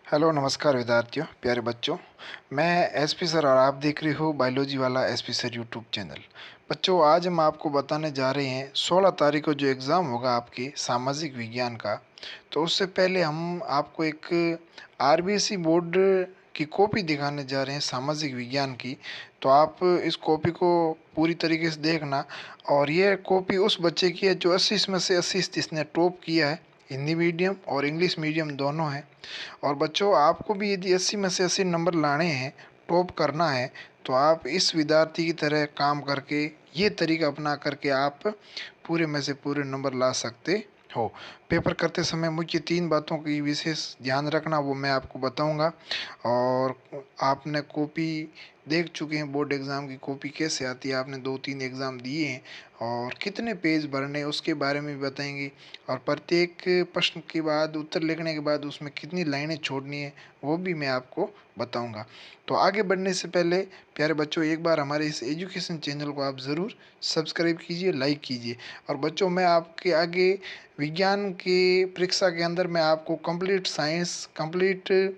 Hello नमस्कार विद्यार्थियों प्यारे बच्चों। मैं एसपी सर और आप देख रहे हो बायोलॉजी वाला एसपी सर यूट्यूब चैनल। बच्चों आज हम आपको बताने जा रहे हैं 16 तारीख को जो एग्ज़ाम होगा आपके सामाजिक विज्ञान का। तो उससे पहले हम आपको एक आरबीएसई बोर्ड की कॉपी दिखाने जा रहे हैं सामाजिक विज्ञान की। तो आप इस कॉपी को पूरी तरीके से देखना। और ये कॉपी उस बच्चे की है जो 80 में से 80 जिसने टॉप किया है। हिंदी मीडियम और इंग्लिश मीडियम दोनों है। और बच्चों आपको भी यदि 80 में से 80 नंबर लाने हैं, टॉप करना है, तो आप इस विद्यार्थी की तरह काम करके ये तरीका अपना करके आप पूरे में से पूरे नंबर ला सकते हो। पेपर करते समय मुझे 3 बातों की विशेष ध्यान रखना, वो मैं आपको बताऊंगा। और आपने कॉपी देख चुके हैं, बोर्ड एग्ज़ाम की कॉपी कैसे आती है, आपने 2-3 एग्ज़ाम दिए हैं और कितने पेज भरने उसके बारे में भी बताएंगे। और प्रत्येक प्रश्न के बाद उत्तर लिखने के बाद उसमें कितनी लाइनें छोड़नी है वो भी मैं आपको बताऊंगा। तो आगे बढ़ने से पहले प्यारे बच्चों एक बार हमारे इस एजुकेशन चैनल को आप ज़रूर सब्सक्राइब कीजिए, लाइक कीजिए। और बच्चों मैं आपके आगे विज्ञान की परीक्षा के अंदर मैं आपको कंप्लीट साइंस कंप्लीट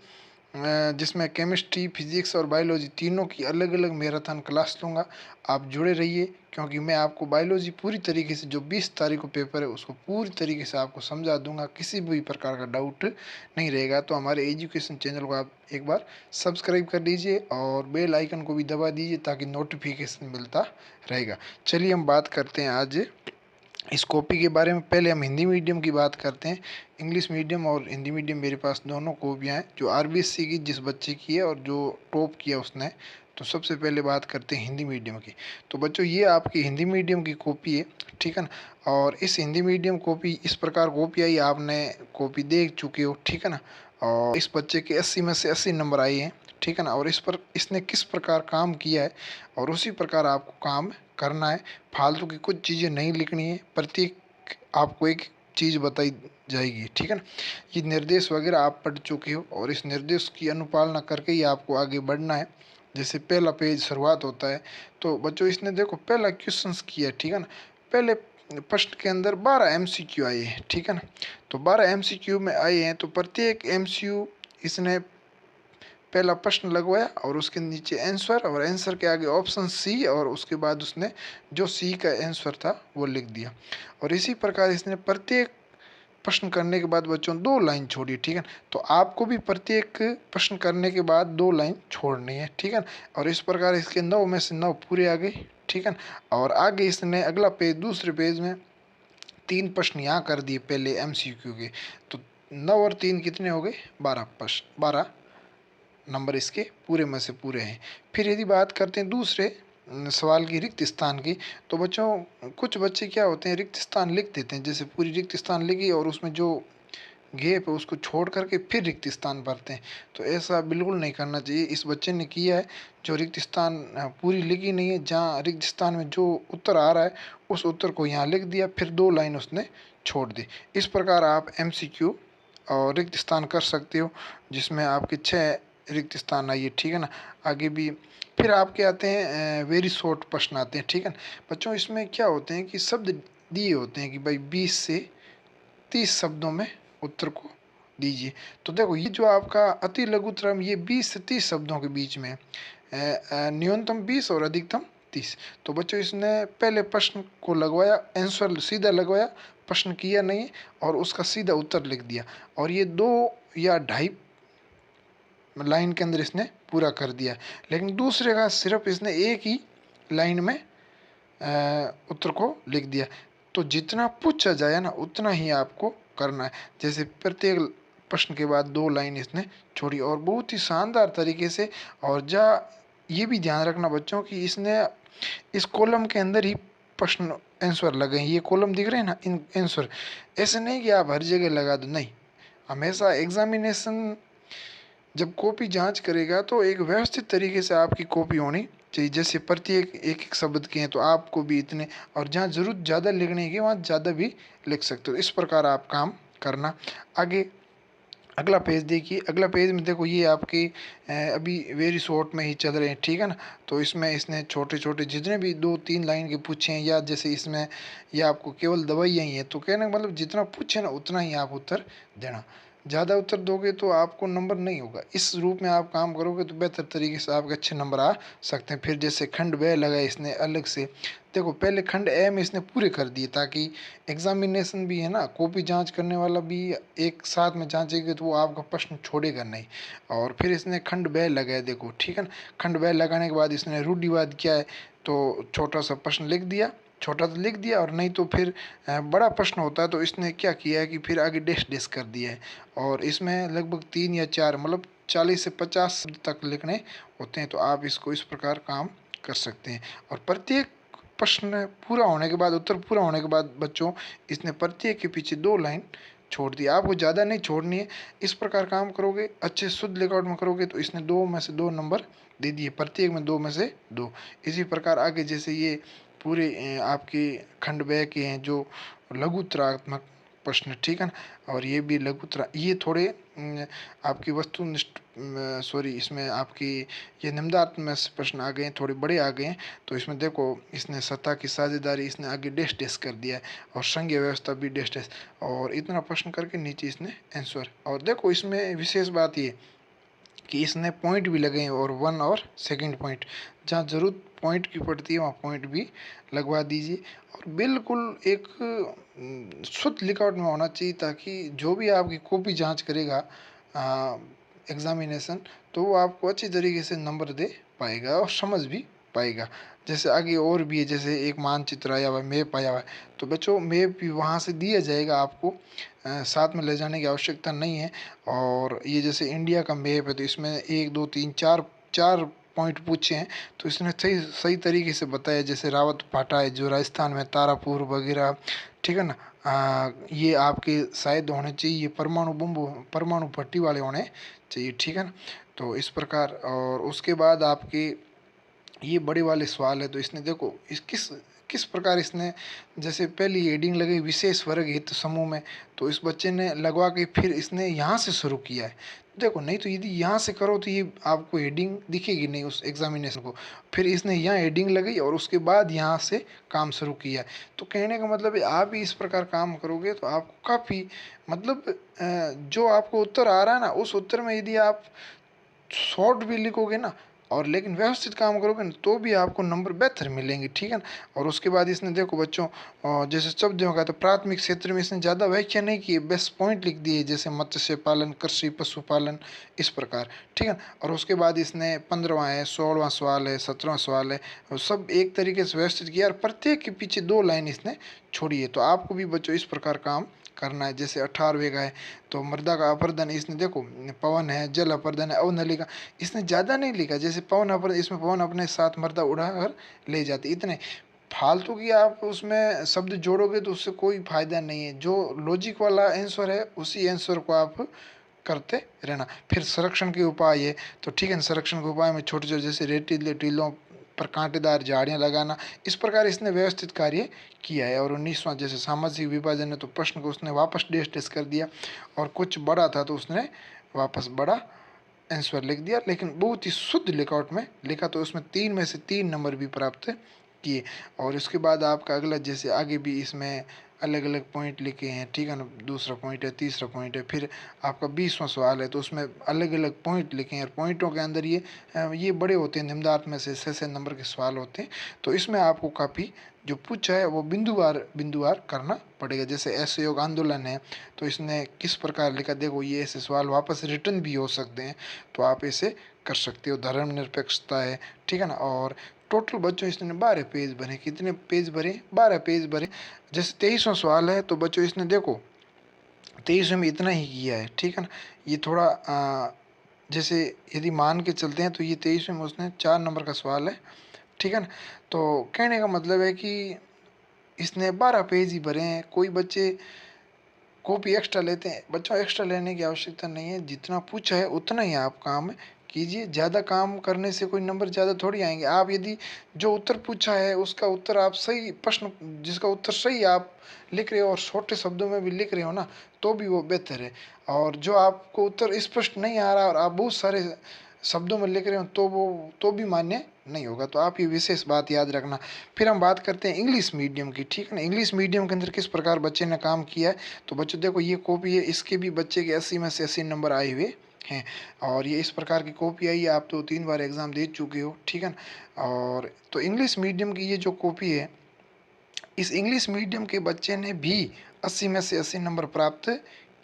जिसमें केमिस्ट्री फिजिक्स और बायोलॉजी तीनों की अलग अलग मैराथन क्लास लूँगा। आप जुड़े रहिए क्योंकि मैं आपको बायोलॉजी पूरी तरीके से जो 20 तारीख को पेपर है उसको पूरी तरीके से आपको समझा दूंगा, किसी भी प्रकार का डाउट नहीं रहेगा। तो हमारे एजुकेशन चैनल को आप एक बार सब्सक्राइब कर लीजिए और बेल आइकन को भी दबा दीजिए ताकि नोटिफिकेशन मिलता रहेगा। चलिए हम बात करते हैं आज इस कॉपी के बारे में। पहले हम हिंदी मीडियम की बात करते हैं। इंग्लिश मीडियम और हिंदी मीडियम मेरे पास दोनों कॉपियाँ हैं, जो आरबीएससी की जिस बच्चे की है और जो टॉप किया उसने। तो सबसे पहले बात करते हैं हिंदी मीडियम की। तो बच्चों ये आपकी हिंदी मीडियम की कॉपी है, ठीक है ना। और इस हिंदी मीडियम कॉपी इस प्रकार कॉपी आई, आपने कॉपी देख चुके हो, ठीक है ना। और इस बच्चे के 80 में से 80 नंबर आए हैं, ठीक है ना। और इस पर इसने किस प्रकार काम किया है और उसी प्रकार आपको काम करना है। फालतू की कुछ चीज़ें नहीं लिखनी है, प्रत्येक आपको एक चीज़ बताई जाएगी, ठीक है ना। ये निर्देश वगैरह आप पढ़ चुके हो और इस निर्देश की अनुपालना करके ही आपको आगे बढ़ना है। जैसे पहला पेज शुरुआत होता है, तो बच्चों इसने देखो पहला क्वेश्चंस किया, ठीक है ना। पहले प्रश्न के अंदर 12 एमसीक्यू आए हैं, ठीक है ना। तो 12 एमसीक्यू में आए हैं तो प्रत्येक एमसीक्यू इसने पहला प्रश्न लगवाया और उसके नीचे आंसर और आंसर के आगे ऑप्शन सी और उसके बाद उसने जो सी का आंसर था वो लिख दिया। और इसी प्रकार इसने प्रत्येक प्रश्न करने के बाद बच्चों 2 लाइन छोड़ी, ठीक है। तो आपको भी प्रत्येक प्रश्न करने के बाद 2 लाइन छोड़नी है, ठीक है। और इस प्रकार इसके 9 में से 9 पूरे आ गए, ठीक है। और आगे इसने अगला पेज दूसरे पेज में 3 प्रश्न यहाँ कर दिए पहले एमसीक्यू के। तो 9 और 3 कितने हो गए, 12 प्रश्न, 12 नंबर इसके पूरे में से पूरे हैं। फिर यदि बात करते हैं दूसरे सवाल की रिक्त स्थान की, तो बच्चों कुछ बच्चे क्या होते हैं रिक्त स्थान लिख देते हैं, जैसे पूरी रिक्त स्थान लिखी और उसमें जो गैप है उसको छोड़ करके फिर रिक्त स्थान भरते हैं। तो ऐसा बिल्कुल नहीं करना चाहिए। इस बच्चे ने किया है, जो रिक्त स्थान पूरी लिखी नहीं है, जहाँ रिक्त स्थान में जो उत्तर आ रहा है उस उत्तर को यहाँ लिख दिया, फिर 2 लाइन उसने छोड़ दी। इस प्रकार आप एमसीक्यू और रिक्त स्थान कर सकते हो, जिसमें आपके 6 रिक्त स्थान आइए, ठीक है ना। आगे भी फिर आपके आते हैं वेरी शॉर्ट प्रश्न आते हैं, ठीक है ना। बच्चों इसमें क्या होते हैं कि शब्द दिए होते हैं कि भाई 20 से 30 शब्दों में उत्तर को दीजिए। तो देखो ये जो आपका अति लघुत्तम ये 20 से 30 शब्दों के बीच में न्यूनतम 20 और अधिकतम 30। तो बच्चों इसने पहले प्रश्न को लगवाया, आंसर सीधा लगवाया, प्रश्न किया नहीं और उसका सीधा उत्तर लिख दिया। और ये 2 या 2.5 लाइन के अंदर इसने पूरा कर दिया। लेकिन दूसरे का सिर्फ इसने एक ही लाइन में उत्तर को लिख दिया। तो जितना पूछा जाए ना उतना ही आपको करना है। जैसे प्रत्येक प्रश्न के बाद 2 लाइन इसने छोड़ी और बहुत ही शानदार तरीके से। और ये भी ध्यान रखना बच्चों कि इसने इस कॉलम के अंदर ही प्रश्न आंसर लगे हैं। ये कॉलम दिख रहे हैं ना, इन आंसर ऐसे नहीं कि आप हर जगह लगा दो, नहीं। हमेशा एग्जामिनेशन जब कॉपी जांच करेगा तो एक व्यवस्थित तरीके से आपकी कॉपी होनी चाहिए। जैसे प्रत्येक एक एक शब्द के हैं तो आपको भी इतने, और जहाँ जरूरत ज़्यादा लिखने की वहाँ ज़्यादा भी लिख सकते हो। इस प्रकार आप काम करना। आगे अगला पेज देखिए। अगला पेज में देखो ये आपके अभी वेरी शॉर्ट में ही चल रहे हैं, ठीक है ना। तो इसमें इसने छोटे छोटे जितने भी 2-3 लाइन के पूछे हैं, या जैसे इसमें ये आपको केवल दवाइयाँ ही है, तो कहने का मतलब जितना पूछे ना उतना ही आप उत्तर देना। ज़्यादा उत्तर दोगे तो आपको नंबर नहीं होगा। इस रूप में आप काम करोगे तो बेहतर तरीके से आपके अच्छे नंबर आ सकते हैं। फिर जैसे खंड ब लगाए इसने अलग से, देखो पहले खंड ए में इसने पूरे कर दिए ताकि एग्जामिनेशन भी है ना, कॉपी जांच करने वाला भी एक साथ में जांचेगा तो वो आपका प्रश्न छोड़ेगा नहीं। और फिर इसने खंड ब लगाया, देखो ठीक है ना। खंड ब लगाने के बाद इसने रूढ़िवाद किया है, तो छोटा सा प्रश्न लिख दिया, छोटा तो लिख दिया, और नहीं तो फिर बड़ा प्रश्न होता है तो इसने क्या किया है कि फिर आगे डैश डैश कर दिया है। और इसमें लगभग 3 या 4 मतलब 40 से 50 शब्द तक लिखने होते हैं। तो आप इसको इस प्रकार काम कर सकते हैं। और प्रत्येक प्रश्न पूरा होने के बाद, उत्तर पूरा होने के बाद बच्चों, इसने प्रत्येक के पीछे 2 लाइन छोड़ दी। आपको ज़्यादा नहीं छोड़नी है। इस प्रकार काम करोगे, अच्छे शुद्ध लेआउट में करोगे तो इसने 2 में से 2 नंबर दे दिए, प्रत्येक में 2 में से 2। इसी प्रकार आगे जैसे ये पूरे आपके खंड ब के हैं जो लघुत्तरात्मक प्रश्न, ठीक है ना। और ये भी लघुत्तरा, ये थोड़े आपकी वस्तुनिष्ठ, सॉरी, इसमें आपकी ये निम्नात्मक प्रश्न आ गए हैं, थोड़े बड़े आ गए हैं। तो इसमें देखो इसने सत्ता की साझेदारी इसने आगे डैश डैश कर दिया है, और संघीय व्यवस्था भी डैश डैश, और इतना प्रश्न करके नीचे इसने आंसर। और देखो इसमें विशेष बात ये कि इसने पॉइंट भी लगे हैं, और 1 और 2nd पॉइंट, जहाँ जरूरत पॉइंट की पड़ती है वहाँ पॉइंट भी लगवा दीजिए। और बिल्कुल एक शुद्ध लिखावट में होना चाहिए ताकि जो भी आपकी कॉपी जांच करेगा एग्जामिनेशन, तो वो आपको अच्छी तरीके से नंबर दे पाएगा और समझ भी पाएगा। जैसे आगे और भी है, जैसे एक मानचित्र आया हुआ है, मैप आया हुआ है, तो बच्चों मैप भी वहाँ से दिया जाएगा आपको, साथ में ले जाने की आवश्यकता नहीं है। और ये जैसे इंडिया का मैप है तो इसमें 1 2 3 4 चार पॉइंट पूछे हैं, तो इसने सही सही तरीके से बताया। जैसे रावत भाटा है जो राजस्थान में, तारापुर वगैरह, ठीक है ना। ये आपके शायद होने चाहिए, ये परमाणु बम, परमाणु भट्टी वाले होने चाहिए, ठीक है ना। तो इस प्रकार, और उसके बाद आपके ये बड़े वाले सवाल है, तो इसने देखो इस किस किस प्रकार इसने, जैसे पहली हेडिंग लगी विशेष वर्ग हित समूह में, तो इस बच्चे ने लगवा के फिर इसने यहाँ से शुरू किया है। देखो नहीं तो यदि यहाँ से करो तो ये आपको हेडिंग दिखेगी नहीं उस एग्जामिनेशन को। फिर इसने यहाँ हेडिंग लगाई और उसके बाद यहाँ से काम शुरू किया है। तो कहने का मतलब है आप भी इस प्रकार काम करोगे तो आपको काफ़ी, मतलब जो आपको उत्तर आ रहा है ना, उस उत्तर में यदि आप शॉर्ट भी लिखोगे ना, और लेकिन व्यवस्थित काम करोगे ना, तो भी आपको नंबर बेहतर मिलेंगे, ठीक है ना। और उसके बाद इसने देखो बच्चों, जैसे शब्दों का, तो प्राथमिक क्षेत्र में इसने ज़्यादा व्याख्या नहीं की, बेस्ट पॉइंट लिख दिए, जैसे मत्स्य पालन, कृषि, पशुपालन, इस प्रकार, ठीक है ना। और उसके बाद इसने 15वां है, 16वां सवाल है, 17वां सवाल है, और सब एक तरीके से व्यवस्थित किया, और प्रत्येक के पीछे 2 लाइन इसने छोड़ी है। तो आपको भी बच्चों इस प्रकार काम करना है। जैसे 18वें का है, तो मृदा का अपर्दन, इसने देखो पवन है, जल अपर्दन है, अवनलिका, इसने ज़्यादा नहीं लिखा। जैसे पवन अपर्दन, इसमें पवन अपने साथ मृदा उड़ा कर ले जाती, इतने फालतू की आप उसमें शब्द जोड़ोगे तो उससे कोई फायदा नहीं है। जो लॉजिक वाला आंसर है उसी आंसर को आप करते रहना। फिर संरक्षण के उपाय है, तो ठीक है, संरक्षण के उपाय में छोटे छोटे जैसे रेतीले टीलों पर कांटेदार झाड़ियाँ लगाना, इस प्रकार इसने व्यवस्थित कार्य किया है। और 19वां जैसे सामाजिक विभाजन है, तो प्रश्न को उसने वापस डैश डैश कर दिया, और कुछ बड़ा था तो उसने वापस बड़ा आंसर लिख दिया, लेकिन बहुत ही शुद्ध लिखावट में लिखा, तो उसमें 3 में से 3 नंबर भी प्राप्त किए। और उसके बाद आपका अगला, जैसे आगे भी इसमें अलग अलग पॉइंट लिखे हैं, ठीक है ना। दूसरा पॉइंट है, तीसरा पॉइंट है, फिर आपका 20वां सवाल है, तो उसमें अलग अलग पॉइंट लिखे हैं, और पॉइंटों के अंदर ये बड़े होते हैं, निम्नार्थ में से 6 नंबर के सवाल होते हैं। तो इसमें आपको काफ़ी जो पूछा है वो बिंदुवार करना पड़ेगा। जैसे असहयोग आंदोलन है, तो इसने किस प्रकार लिखा, देखो ये ऐसे सवाल वापस रिटर्न भी हो सकते हैं, तो आप ऐसे कर सकते हो। धर्मनिरपेक्षता है, ठीक है ना। और टोटल बच्चों इसने 12 पेज भरे, कितने पेज भरे, 12 पेज भरे। जैसे 23वां सवाल है, तो बच्चों इसने देखो 23वें में इतना ही किया है, ठीक है ना। ये थोड़ा जैसे यदि मान के चलते हैं तो ये 23वें में उसने 4 नंबर का सवाल है, ठीक है ना। तो कहने का मतलब है कि इसने 12 पेज ही भरे हैं। कोई बच्चे कॉपी एक्स्ट्रा लेते हैं, बच्चों एक्स्ट्रा लेने की आवश्यकता नहीं है, जितना पूछा है उतना ही आप काम कीजिए। ज़्यादा काम करने से कोई नंबर ज़्यादा थोड़ी आएंगे। आप यदि जो उत्तर पूछा है उसका उत्तर आप सही, प्रश्न जिसका उत्तर सही आप लिख रहे हो और छोटे शब्दों में भी लिख रहे हो ना, तो भी वो बेहतर है। और जो आपको उत्तर स्पष्ट नहीं आ रहा और आप बहुत सारे शब्दों में लिख रहे हो, तो वो तो भी मान्य नहीं होगा। तो आप ये विशेष बात याद रखना। फिर हम बात करते हैं इंग्लिश मीडियम की, ठीक है ना? इंग्लिश मीडियम के अंदर किस प्रकार बच्चे ने काम किया है। तो बच्चों देखो ये कॉपी है, इसके भी बच्चे के 80 में से 80 नंबर आए हुए हैं। और ये इस प्रकार की कॉपी आई है, आप तो 3 बार एग्ज़ाम दे चुके हो, ठीक है ना? और तो इंग्लिश मीडियम की ये जो कॉपी है, इस इंग्लिश मीडियम के बच्चे ने भी 80 में से 80 नंबर प्राप्त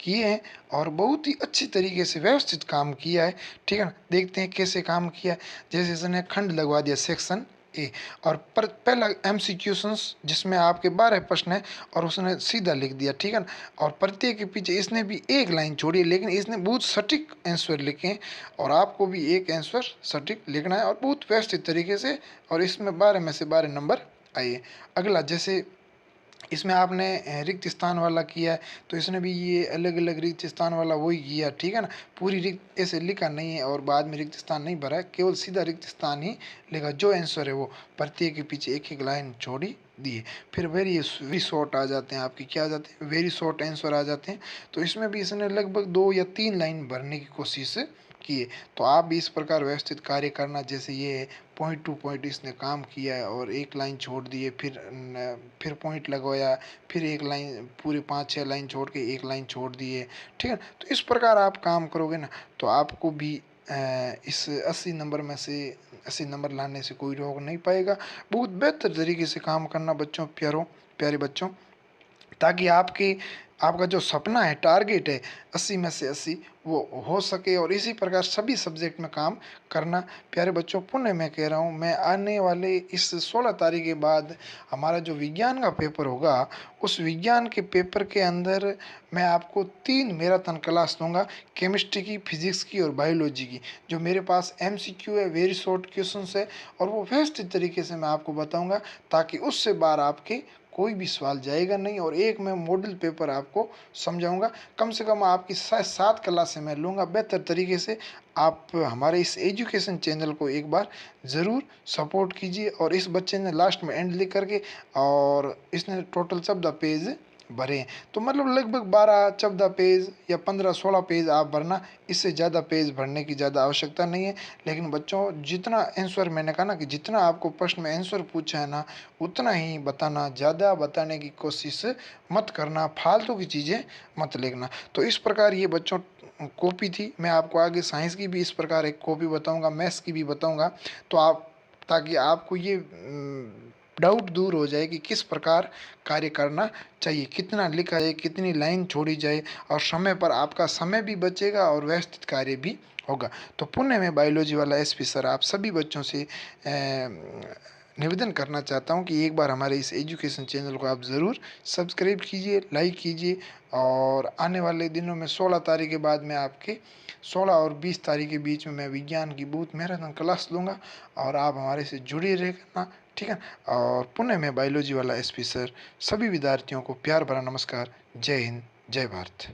किए हैं और बहुत ही अच्छी तरीके से व्यवस्थित काम किया है, ठीक है ना? देखते हैं कैसे काम किया है। जैसे इसने खंड लगवा दिया सेक्शन ए, और पर पहला एमसीक्यूशंस जिसमें आपके 12 प्रश्न हैं और उसने सीधा लिख दिया, ठीक है ना? और प्रत्येक के पीछे इसने भी एक लाइन छोड़ी है, लेकिन इसने बहुत सटीक आंसर लिखे हैं और आपको भी एक आंसर सटीक लिखना है और बहुत व्यवस्थित तरीके से। और इसमें 12 में से 12 नंबर आइए। अगला जैसे इसमें आपने रिक्त स्थान वाला किया है, तो इसने भी ये अलग-अलग रिक्त स्थान वाला वही किया, ठीक है ना? पूरी रिक्त ऐसे लिखा नहीं है और बाद में रिक्त स्थान नहीं भरा है, केवल सीधा रिक्त स्थान ही लिखा। जो आंसर है वो प्रत्येक के पीछे एक-एक लाइन छोड़ी दी है। फिर वेरी शॉर्ट आ जाते हैं आपके, क्या आ जाते हैं? वेरी शॉर्ट आंसर आ जाते हैं। तो इसमें भी इसने लगभग 2 या 3 लाइन भरने की कोशिश की है। तो आप भी इस प्रकार व्यवस्थित कार्य करना, जैसे ये पॉइंट टू पॉइंट इसने काम किया है और एक लाइन छोड़ दिए, फिर पॉइंट लगवाया, फिर एक लाइन पूरी 5-6 लाइन छोड़ के एक लाइन छोड़ दिए, ठीक है। तो इस प्रकार आप काम करोगे ना, तो आपको भी इस 80 नंबर में से 80 नंबर लाने से कोई रोक नहीं पाएगा। बहुत बेहतर तरीके से काम करना बच्चों, प्यारे बच्चों, ताकि आपका जो सपना है, टारगेट है 80 में से 80, वो हो सके। और इसी प्रकार सभी सब्जेक्ट में काम करना। प्यारे बच्चों, पुनः मैं कह रहा हूँ, मैं आने वाले इस 16 तारीख के बाद हमारा जो विज्ञान का पेपर होगा, उस विज्ञान के पेपर के अंदर मैं आपको 3 मैराथन क्लास दूंगा, केमिस्ट्री की, फिजिक्स की और बायोलॉजी की। जो मेरे पास एमसीक्यू है, वेरी शॉर्ट क्वेश्चंस है, और वो व्यवस्थित तरीके से मैं आपको बताऊंगा, ताकि उससे बाहर आपके कोई भी सवाल जाएगा नहीं। और एक मैं मॉडल पेपर आपको समझाऊंगा। कम से कम आपकी 7 क्लासें मैं लूँगा बेहतर तरीके से। आप हमारे इस एजुकेशन चैनल को एक बार ज़रूर सपोर्ट कीजिए। और इस बच्चे ने लास्ट में एंड लिख करके, और इसने टोटल 14 पेज भरे हैं। तो मतलब लगभग 12-14 पेज या 15-16 पेज आप भरना, इससे ज़्यादा पेज भरने की ज़्यादा आवश्यकता नहीं है। लेकिन बच्चों, जितना आंसर, मैंने कहा ना कि जितना आपको प्रश्न में आंसर पूछा है ना, उतना ही बताना, ज़्यादा बताने की कोशिश मत करना, फालतू की चीज़ें मत लिखना। तो इस प्रकार ये बच्चों कॉपी थी। मैं आपको आगे साइंस की भी इस प्रकार एक कॉपी बताऊंगा, मैथ्स की भी बताऊंगा। तो आप, ताकि आपको ये डाउट दूर हो जाए कि किस प्रकार कार्य करना चाहिए, कितना लिखा जाए, कितनी लाइन छोड़ी जाए, और समय पर आपका समय भी बचेगा और व्यवस्थित कार्य भी होगा। तो पुनः मैं बायोलॉजी वाला एसपी सर आप सभी बच्चों से निवेदन करना चाहता हूं कि एक बार हमारे इस एजुकेशन चैनल को आप ज़रूर सब्सक्राइब कीजिए, लाइक कीजिए। और आने वाले दिनों में 16 तारीख के बाद मैं आपके 16 और 20 तारीख के बीच में मैं विज्ञान की बहुत मैराथन क्लास लूँगा, और आप हमारे से जुड़े रहना, ठीक है। और पुनः मैं बायोलॉजी वाला एसपी सर सभी विद्यार्थियों को प्यार भरा नमस्कार। जय हिंद, जय भारत।